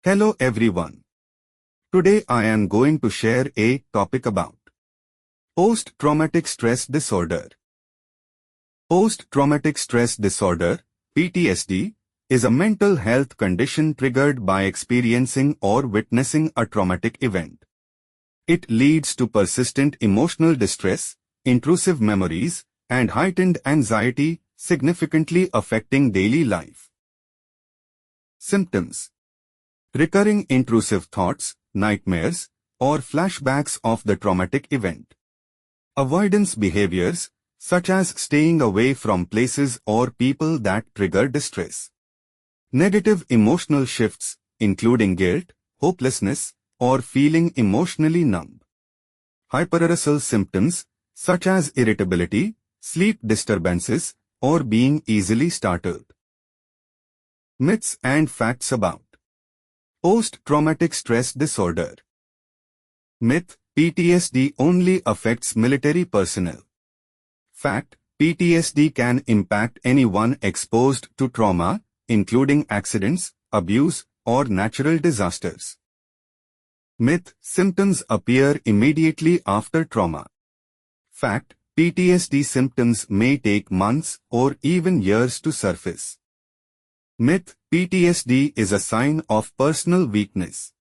Hello everyone. Today I am going to share a topic about post-traumatic stress disorder. Post-traumatic stress disorder, PTSD, is a mental health condition triggered by experiencing or witnessing a traumatic event. It leads to persistent emotional distress, intrusive memories, and heightened anxiety, significantly affecting daily life. Symptoms: recurring intrusive thoughts, nightmares, or flashbacks of the traumatic event. Avoidance behaviors, such as staying away from places or people that trigger distress. Negative emotional shifts, including guilt, hopelessness, or feeling emotionally numb. Hyperarousal symptoms, such as irritability, sleep disturbances, or being easily startled. Myths and facts about post-traumatic stress disorder. Myth: PTSD only affects military personnel. Fact: PTSD can impact anyone exposed to trauma, including accidents, abuse, or natural disasters. Myth: symptoms appear immediately after trauma. Fact: PTSD symptoms may take months or even years to surface. Myth: PTSD is a sign of personal weakness.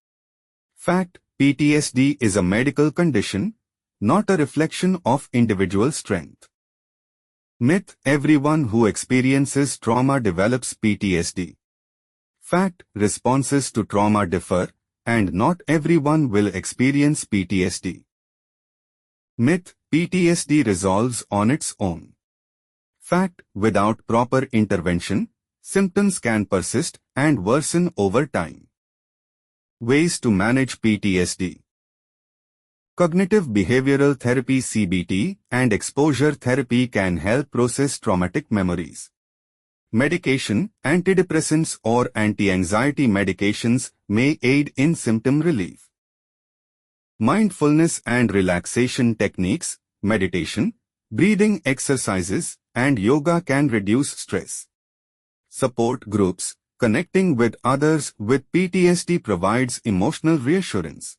Fact: PTSD is a medical condition, not a reflection of individual strength. Myth: everyone who experiences trauma develops PTSD. Fact: responses to trauma differ, and not everyone will experience PTSD. Myth: PTSD resolves on its own. Fact: without proper intervention, symptoms can persist and worsen over time. Ways to manage PTSD: cognitive behavioral therapy (CBT) and exposure therapy can help process traumatic memories. Medication, antidepressants or anti-anxiety medications may aid in symptom relief. Mindfulness and relaxation techniques, meditation, breathing exercises, and yoga can reduce stress. Support groups, connecting with others with PTSD provides emotional reassurance.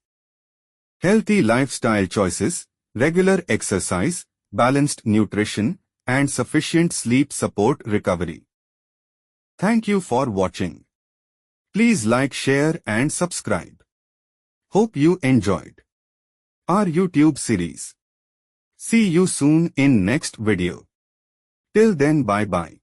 Healthy lifestyle choices, regular exercise, balanced nutrition, and sufficient sleep support recovery. Thank you for watching. Please like, share, and subscribe. Hope you enjoyed our YouTube series. See you soon in next video. Till then, bye-bye.